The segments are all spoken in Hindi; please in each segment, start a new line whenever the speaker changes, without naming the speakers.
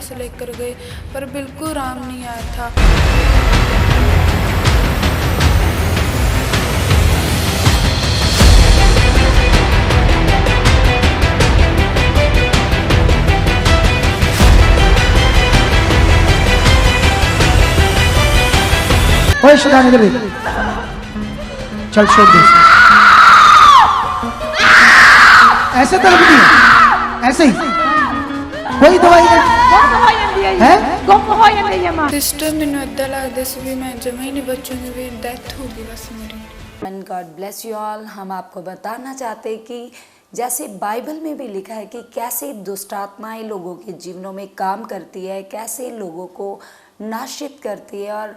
पास लेकर गए पर बिल्कुल आराम नहीं आया था।
ओए शैतान इधर देख, चल छोड़ दे इसे। ऐसे तड़पती है, ऐसे ही कोई दवाई है?
सिस्टर मैंने इदा लगता सी भी मैं जमा ही नहीं बचूंगी, भी डेथ होगी बस मेरी।
And God bless you all. हम आपको बताना चाहते हैं कि जैसे बाइबल में भी लिखा है कि कैसे दुष्ट आत्माएं लोगों के जीवनों में काम करती है, कैसे लोगों को नाशित करती है और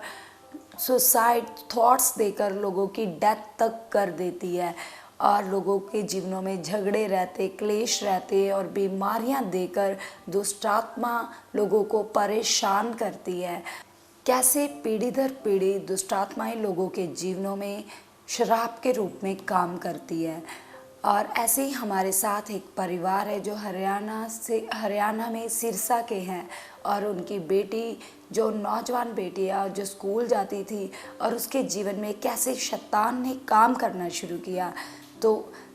सुसाइड थॉट्स देकर लोगों की डेथ तक कर देती है और लोगों के जीवनों में झगड़े रहते, क्लेश रहते और बीमारियां देकर दुष्ट आत्मा लोगों को परेशान करती है। कैसे पीढ़ी दर पीढ़ी दुष्ट आत्माएं लोगों के जीवनों में शराब के रूप में काम करती है। और ऐसे ही हमारे साथ एक परिवार है जो हरियाणा में सिरसा के हैं और उनकी बेटी जो नौजवान बेटी है और जो स्कूल जाती थी और उसके जीवन में कैसे शैतान ने काम करना शुरू किया। तो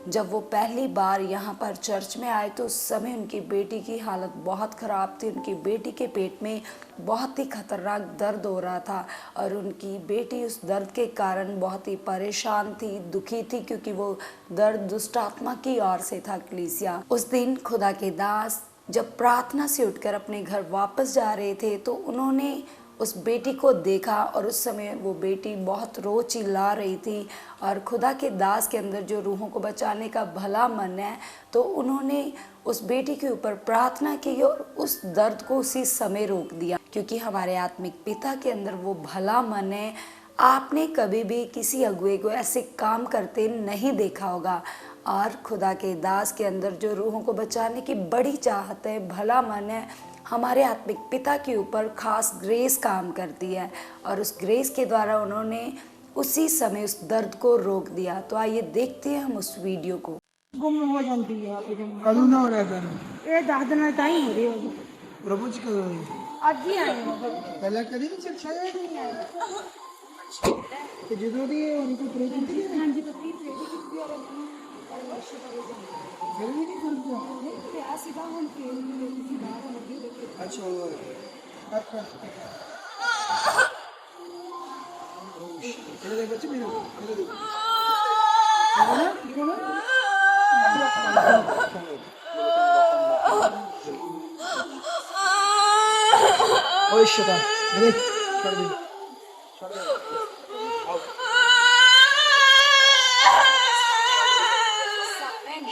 जब वो पहली बार यहाँ पर चर्च में आए तो उस समय उनकी बेटी की हालत बहुत ख़राब थी। उनकी बेटी के पेट में बहुत ही खतरनाक दर्द हो रहा था और उनकी बेटी उस दर्द के कारण बहुत ही परेशान थी, दुखी थी, क्योंकि वो दर्द दुष्ट आत्मा की ओर से था। कलीसिया उस दिन खुदा के दास जब प्रार्थना से उठकर अपने घर वापस जा रहे थे तो उन्होंने उस बेटी को देखा और उस समय वो बेटी बहुत रो चिल्ला रही थी और खुदा के दास के अंदर जो रूहों को बचाने का भला मन है तो उन्होंने उस बेटी के ऊपर प्रार्थना की और उस दर्द को उसी समय रोक दिया, क्योंकि हमारे आत्मिक पिता के अंदर वो भला मन है। आपने कभी भी किसी अगुए को ऐसे काम करते नहीं देखा होगा और खुदा के दास के अंदर जो रूहों को बचाने की बड़ी चाहत है, भला मन है, हमारे आत्मिक पिता के ऊपर खास ग्रेस काम करती है और उस ग्रेस के द्वारा उन्होंने उसी समय उस दर्द को रोक दिया। तो आइए देखते हैं हम उस वीडियो को।
गुम हो जाती है
कदू ना हो रहा है
ये 10 दिन ताई हो रही होगी।
प्रभु जी कदों होई?
आज ही आए हो
पहले कभी नहीं चर्चा है तो ਜਦੋਂ ਦੀ उनको प्रे ਕੀਤੀ है।
हां जी पति प्रे की और
फिर भी नहीं करता।
प्यास सीधा हम प्रेम की बात लगी।
अच्छा अच्छा तेरे बच्चे भी तेरे देखो ओए शैतान देख छोड़ दे छोड़ दे।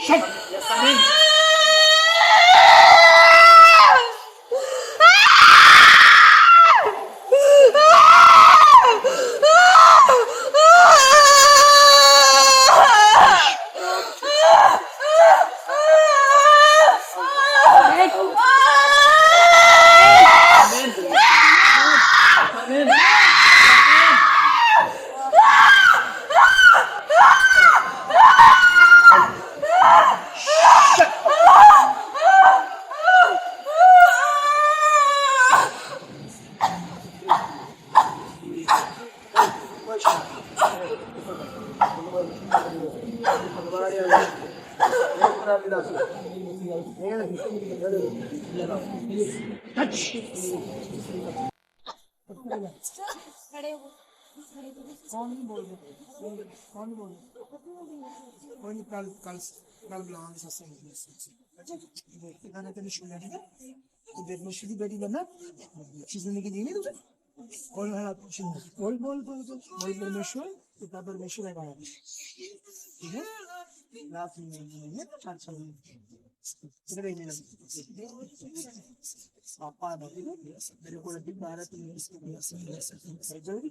Shut! Yes, I mean. कल बुलाऊंगी सत्संग गाना तेरे शुरू है तो देर में शुरू बेटी बनना चीज़ लेने की दी नहीं तुझे बोल रहा है बोल बोल बोल बोल बोल परमेश्वर पिता परमेश्वर है गाना ठीक है लास्ट में चार साल तेरे नहीं लगे पापा मेरे को लगी भारत में सर्जरी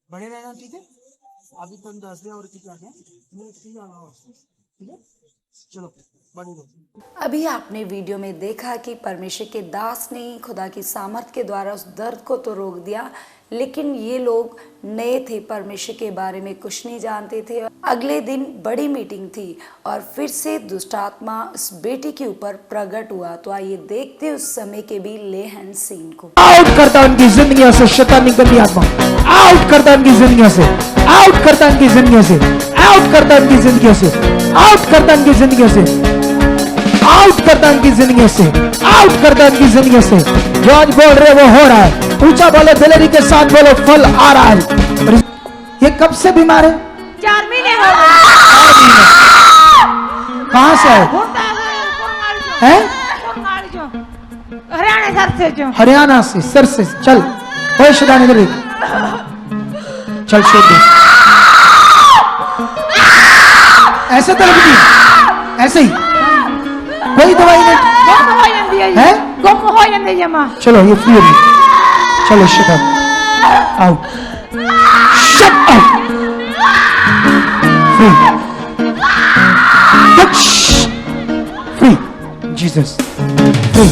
बड़े रहना ठीक है। अभी तुम 10 दिन और कितना है ठीक है। चलो बनी दो।
अभी आपने वीडियो में देखा कि परमेश्वर के दास ने खुदा की सामर्थ के द्वारा उस दर्द को तो रोक दिया, लेकिन ये लोग नए थे, परमेश्वर के बारे में कुछ नहीं जानते थे। अगले दिन बड़ी मीटिंग थी और फिर से दुष्ट आत्मा उस बेटी के ऊपर प्रकट हुआ। तो आइए देखते उस समय के भी लेहन सीन को।
आउट करता उनकी जिंदगियों से शैतानी गंदी आत्मा, आउट करता उनकी जिंदगियों से, आउट करता उनकी जिंदगियों से, आउट करता उनकी जिंदगियों से, आउट करता उनकी जिंदगियों से, आउट करता उनकी जिंदगियों से, आउट करता उनकी जिंदगियों से। जो आज बोल रहे वो हो रहा है। ऊंचा बोलो, दिलेरी के साथ बोलो, फल आ रहा है। और ये कब से बीमार है?
4 महीने हो गए।
कहां से है? हैं?
हरियाणा सर से जो
हरियाणा से, सर से। चल कोई शैतानी दिलेरी, चल छोड़ दे। ऐसे तड़पती, ऐसे ही कोई दवाई नहीं है?
गुम हो जाते जमा।
चलो ये फ्री होगी। चलो shut up, out, shut up, free, free, Jesus, free.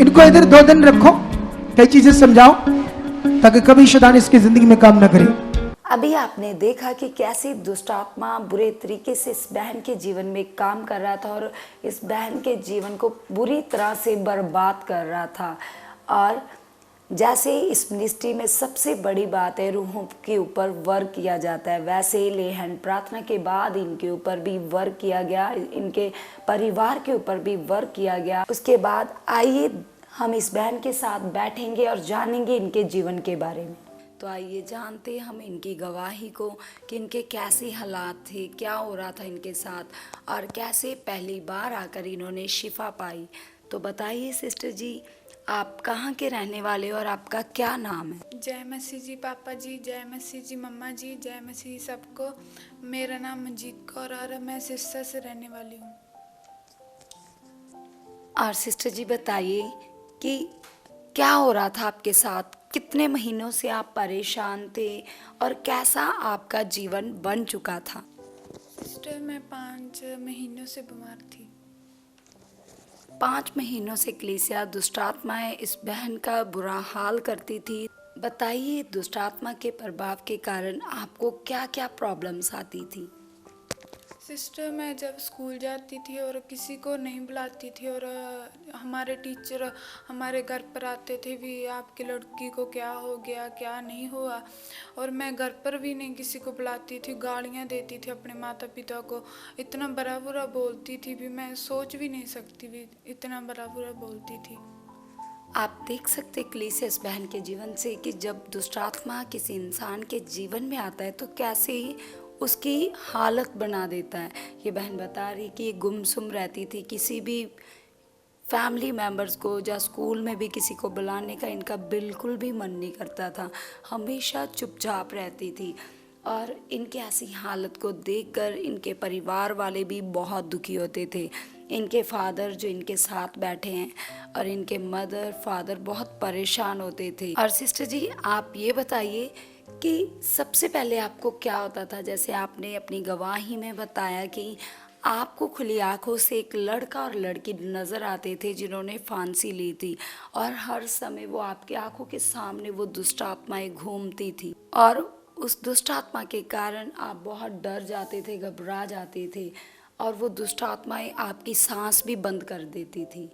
इनको इधर 2 दिन रखो, कई चीजें समझाओ ताकि कभी शैतान इसकी जिंदगी में काम ना करे।
अभी आपने देखा कि कैसे दुष्ट आत्मा बुरे तरीके से इस बहन के जीवन में काम कर रहा था और इस बहन के जीवन को बुरी तरह से बर्बाद कर रहा था। और जैसे इस मिनिस्ट्री में सबसे बड़ी बात है रूहों के ऊपर वर्क किया जाता है, वैसे ही लेहन प्रार्थना के बाद इनके ऊपर भी वर्क किया गया, इनके परिवार के ऊपर भी वर्क किया गया। उसके बाद आइए हम इस बहन के साथ बैठेंगे और जानेंगे इनके जीवन के बारे में। तो आइए जानते हैं हम इनकी गवाही को कि इनके कैसे हालात थे, क्या हो रहा था इनके साथ और कैसे पहली बार आकर इन्होंने शिफा पाई। तो बताइए सिस्टर जी, आप कहाँ के रहने वाले हो और आपका क्या नाम है?
जय मसीह जी पापा जी, जय मसीह जी मम्मा जी, जय मसीह सबको। मेरा नाम मंजीत कौर और मैं सिरसा से रहने वाली हूँ।
और सिस्टर जी बताइए कि क्या हो रहा था आपके साथ, कितने महीनों से आप परेशान थे और कैसा आपका जीवन बन चुका था?
सिस्टर मैं 5 महीनों से बीमार थी।
5 महीनों से कलीसिया दुष्ट आत्माएं इस बहन का बुरा हाल करती थी। बताइए दुष्ट आत्मा के प्रभाव के कारण आपको क्या क्या प्रॉब्लम्स आती थी?
सिस्टर मैं जब स्कूल जाती थी और किसी को नहीं बुलाती थी और हमारे टीचर हमारे घर पर आते थे भी आपकी लड़की को क्या हो गया क्या नहीं हुआ, और मैं घर पर भी नहीं किसी को बुलाती थी, गालियाँ देती थी अपने माता पिता को, इतना बुरा बुरा बोलती थी भी मैं सोच भी नहीं सकती भी इतना बुरा बुरा बोलती थी।
आप देख सकते कलीसिया इस बहन के जीवन से कि जब दुष्ट आत्मा किसी इंसान के जीवन में आता है तो कैसे ही उसकी हालत बना देता है। ये बहन बता रही कि ये गुमसुम रहती थी, किसी भी फैमिली मेम्बर्स को या स्कूल में भी किसी को बुलाने का इनका बिल्कुल भी मन नहीं करता था, हमेशा चुपचाप रहती थी। और इनकी ऐसी हालत को देखकर इनके परिवार वाले भी बहुत दुखी होते थे। इनके फादर जो इनके साथ बैठे हैं और इनके मदर फादर बहुत परेशान होते थे। और सिस्टर जी आप ये बताइए कि सबसे पहले आपको क्या होता था? जैसे आपने अपनी गवाही में बताया कि आपको खुली आंखों से एक लड़का और लड़की नज़र आते थे जिन्होंने फांसी ली थी और हर समय वो आपकी आंखों के सामने वो दुष्ट आत्माएं घूमती थी और उस दुष्ट आत्मा के कारण आप बहुत डर जाते थे, घबरा जाते थे और वो दुष्ट आत्माएं आपकी सांस भी बंद कर देती थी।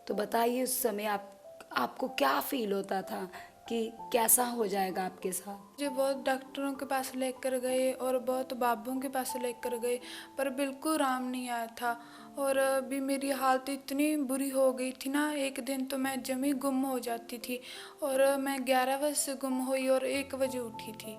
तो बताइए उस समय आपको क्या फील होता था कि कैसा हो जाएगा आपके साथ?
मुझे बहुत डॉक्टरों के पास लेकर गए और बहुत बाबुओं के पास लेकर गए पर बिल्कुल आराम नहीं आया था। और अभी मेरी हालत इतनी बुरी हो गई थी ना, एक दिन तो मैं जमी गुम हो जाती थी और मैं 11 बजे से गुम हुई और 1 बजे उठी थी।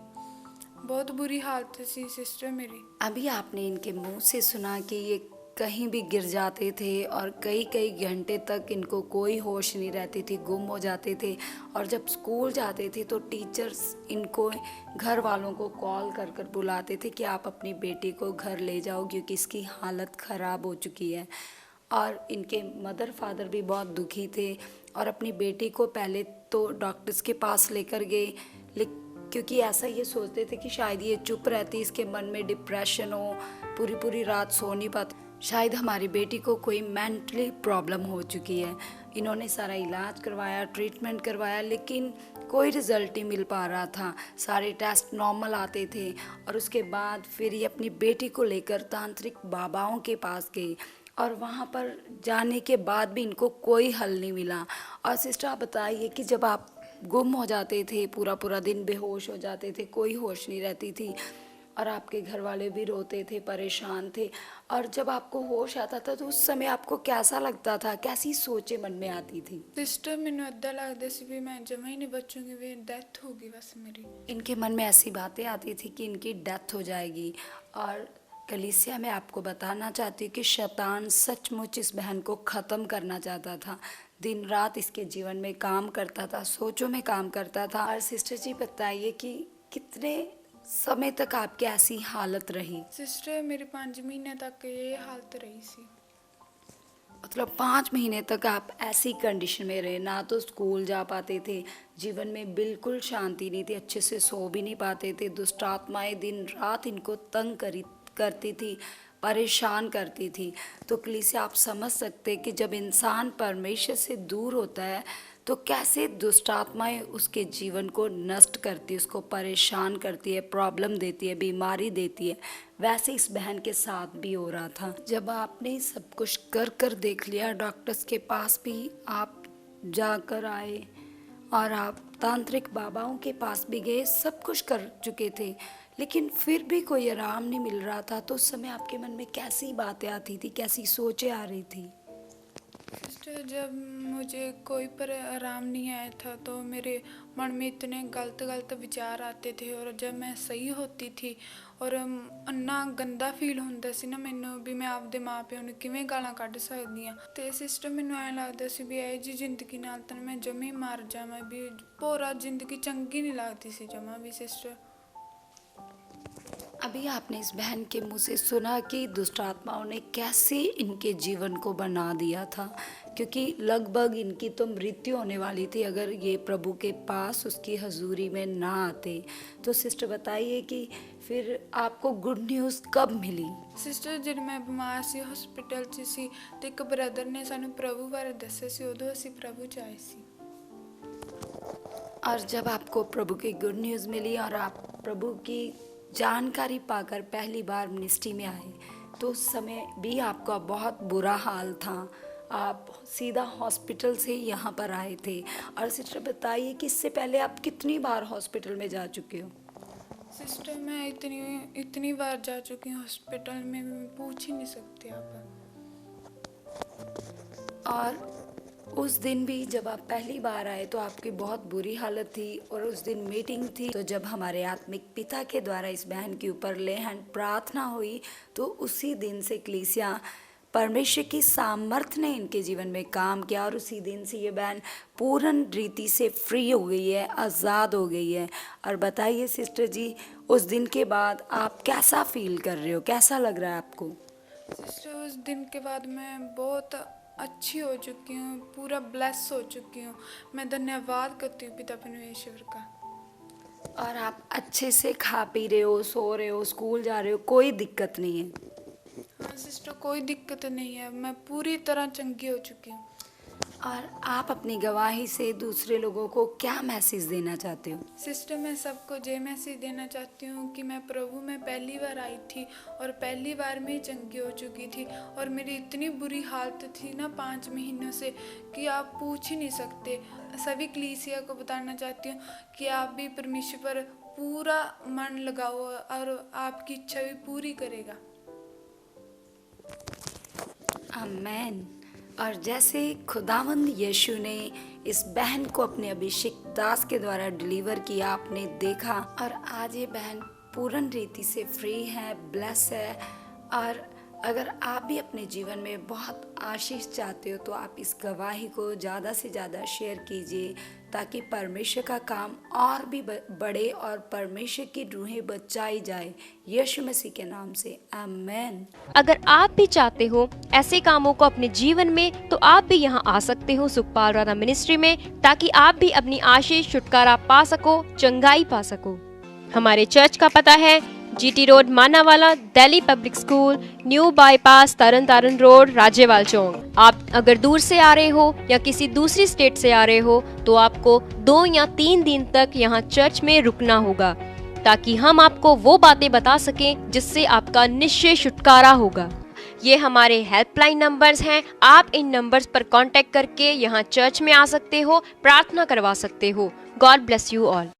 बहुत बुरी हालत थी सिस्टर मेरी।
अभी आपने इनके मुंह से सुना कि ये कहीं भी गिर जाते थे और कई कई घंटे तक इनको कोई होश नहीं रहती थी, गुम हो जाते थे। और जब स्कूल जाते थे तो टीचर्स इनको घर वालों को कॉल कर कर बुलाते थे कि आप अपनी बेटी को घर ले जाओ क्योंकि इसकी हालत ख़राब हो चुकी है। और इनके मदर फादर भी बहुत दुखी थे और अपनी बेटी को पहले तो डॉक्टर्स के पास लेकर गए क्योंकि ऐसा ये सोचते थे कि शायद ये चुप रहती, इसके मन में डिप्रेशन हो, पूरी पूरी रात सो नहीं पाती, शायद हमारी बेटी को कोई मेंटली प्रॉब्लम हो चुकी है। इन्होंने सारा इलाज करवाया, ट्रीटमेंट करवाया, लेकिन कोई रिज़ल्ट नहीं मिल पा रहा था। सारे टेस्ट नॉर्मल आते थे और उसके बाद फिर ये अपनी बेटी को लेकर तांत्रिक बाबाओं के पास गई और वहाँ पर जाने के बाद भी इनको कोई हल नहीं मिला। और सिस्टर आप बताइए कि जब आप गुम हो जाते थे, पूरा पूरा दिन बेहोश हो जाते थे, कोई होश नहीं रहती थी और आपके घर वाले भी रोते थे, परेशान थे, और जब आपको होश आता था तो उस समय आपको कैसा लगता था, कैसी सोचें मन में आती थी?
सिस्टर मैंने इदा लगता सी भी मैं जमा ही नहीं बचूंगी, भी डेथ होगी बस मेरी।
इनके मन में ऐसी बातें आती थी कि इनकी डेथ हो जाएगी। और कलीसिया में आपको बताना चाहती हूँ कि शैतान सचमुच इस बहन को ख़त्म करना चाहता था। दिन रात इसके जीवन में काम करता था, सोचों में काम करता था। और सिस्टर जी बताइए कि कितने समय तक आपकी ऐसी हालत रही?
सिस्टर मेरी 5 महीने तक ये हालत रही सी।
मतलब 5 महीने तक आप ऐसी कंडीशन में रहे, ना तो स्कूल जा पाते थे, जीवन में बिल्कुल शांति नहीं थी, अच्छे से सो भी नहीं पाते थे, दुष्ट आत्माएं दिन रात इनको तंग करती थी, परेशान करती थी। तो कलीसिया आप समझ सकते कि जब इंसान परमेश्वर से दूर होता है तो कैसे दुष्ट आत्माएं उसके जीवन को नष्ट करती है, उसको परेशान करती है, प्रॉब्लम देती है, बीमारी देती है। वैसे इस बहन के साथ भी हो रहा था। जब आपने सब कुछ कर कर देख लिया, डॉक्टर्स के पास भी आप जाकर आए और आप तांत्रिक बाबाओं के पास भी गए, सब कुछ कर चुके थे, लेकिन फिर भी कोई आराम नहीं मिल रहा था, तो उस समय आपके मन में कैसी बातें आती थी, कैसी सोचें आ रही थी?
सिस्टर जब मुझे कोई पर आराम नहीं आया था तो मेरे मन में इतने गलत गलत विचार आते थे, और जब मैं सही होती थी और अन्ना गंदा फील ਹੁੰਦਾ ਸੀ ਨਾ ਮੈਨੂੰ ਵੀ ਮੈਂ ਆਪਦੇ ਮਾਪਿਆਂ ਨੂੰ ਕਿਵੇਂ ਗਾਲਾਂ ਕੱਢ ਸਕਦੀ ਆ। ਤੇ ਸਿਸਟਰ ਮੈਨੂੰ ਐਂ ਲੱਗਦਾ ਸੀ ਵੀ ਇਹ ਜੀ ਜ਼ਿੰਦਗੀ ਨਾਲ ਤਾਂ ਮੈਂ ਜਮੀ ਮਰ ਜਾਵਾਂ, ਵੀ ਪੂਰਾ ਜ਼ਿੰਦਗੀ ਚੰਗੀ ਨਹੀਂ ਲੱਗਦੀ ਸੀ ਜਮਾ ਵੀ ਸਿਸटर।
अभी आपने इस बहन के मुंह से सुना कि दुष्ट आत्माओं ने कैसे इनके जीवन को बना दिया था, क्योंकि लगभग इनकी तो मृत्यु होने वाली थी अगर ये प्रभु के पास उसकी हजूरी में ना आते। तो सिस्टर बताइए कि फिर आपको गुड न्यूज़ कब मिली?
ਸਿਸਟਰ ਜਦ ਮੈਂ ਬਿਮਾਰ ਸੀ ਹਸਪੀਟਲ 'ਚ ਸੀ ਤੇ ਇੱਕ ਬ੍ਰਦਰ ਨੇ ਸਾਨੂੰ ਪ੍ਰਭੂ ਬਾਰੇ ਦੱਸਿਆ ਸੀ, ਉਦੋਂ ਅਸੀਂ ਪ੍ਰਭੂ 'ਚ ਆਏ ਸੀ।
और जब आपको प्रभु की गुड न्यूज़ मिली और आप प्रभु की जानकारी पाकर पहली बार मिनिस्ट्री में आए, तो उस समय भी आपका बहुत बुरा हाल था, आप सीधा हॉस्पिटल से यहाँ पर आए थे। और सिस्टर बताइए कि इससे पहले आप कितनी बार हॉस्पिटल में जा चुके हो?
सिस्टर मैं इतनी बार जा चुकी हूँ हॉस्पिटल में, पूछ ही नहीं सकते आप।
और उस दिन भी जब आप पहली बार आए तो आपकी बहुत बुरी हालत थी और उस दिन मीटिंग थी। तो जब हमारे आत्मिक पिता के द्वारा इस बहन के ऊपर ले हैंड प्रार्थना हुई, तो उसी दिन से कलीसिया परमेश्वर की सामर्थ्य ने इनके जीवन में काम किया और उसी दिन से ये बहन पूर्ण रीति से फ्री हो गई है, आज़ाद हो गई है। और बताइए सिस्टर जी, उस दिन के बाद आप कैसा फील कर रहे हो, कैसा लग रहा है आपको?
सिस्टर उस दिन के बाद मैं बहुत अच्छी हो चुकी हूँ, पूरा ब्लेस हो चुकी हूँ। मैं धन्यवाद करती हूँ पिता परमेश्वर का।
और आप अच्छे से खा पी रहे हो, सो रहे हो, स्कूल जा रहे हो, कोई दिक्कत नहीं है?
हाँ सिस्टर कोई दिक्कत नहीं है, मैं पूरी तरह चंगी हो चुकी हूँ।
और आप अपनी गवाही से दूसरे लोगों को क्या मैसेज देना चाहते हो?
सिस्टर मैं सबको ये मैसेज देना चाहती हूँ कि मैं प्रभु में पहली बार आई थी और पहली बार में ही चंगी हो चुकी थी, और मेरी इतनी बुरी हालत थी ना 5 महीनों से कि आप पूछ ही नहीं सकते। सभी कलीसिया को बताना चाहती हूँ कि आप भी परमेश्वर पर पूरा मन लगाओ और आपकी इच्छा भी पूरी करेगा।
आमेन। और जैसे खुदावंद यीशु ने इस बहन को अपने अभिषेक दास के द्वारा डिलीवर किया, आपने देखा, और आज ये बहन पूर्ण रीति से फ्री है, ब्लेस है। और अगर आप भी अपने जीवन में बहुत आशीष चाहते हो तो आप इस गवाही को ज़्यादा से ज़्यादा शेयर कीजिए, ताकि परमेश्वर का काम और भी बढ़े और परमेश्वर की रूहें बचाई जाए, यीशु मसीह के नाम से, आमेन।
अगर आप भी चाहते हो ऐसे कामों को अपने जीवन में, तो आप भी यहाँ आ सकते हो सुखपाल राणा मिनिस्ट्री में, ताकि आप भी अपनी आशीष छुटकारा पा सको, चंगाई पा सको। हमारे चर्च का पता है GT road Manawala, Delhi Public School, new bypass, Tarn Taran road, Rajewal chowk. आप अगर दूर से आ रहे हो या किसी दूसरी स्टेट से आ रहे हो तो आपको 2 या 3 दिन तक यहाँ चर्च में रुकना होगा, ताकि हम आपको वो बातें बता सकें जिससे आपका निश्चय छुटकारा होगा। ये हमारे हेल्पलाइन नंबर्स हैं, आप इन नंबर्स पर कांटेक्ट करके यहाँ चर्च में आ सकते हो, प्रार्थना करवा सकते हो। God bless you all.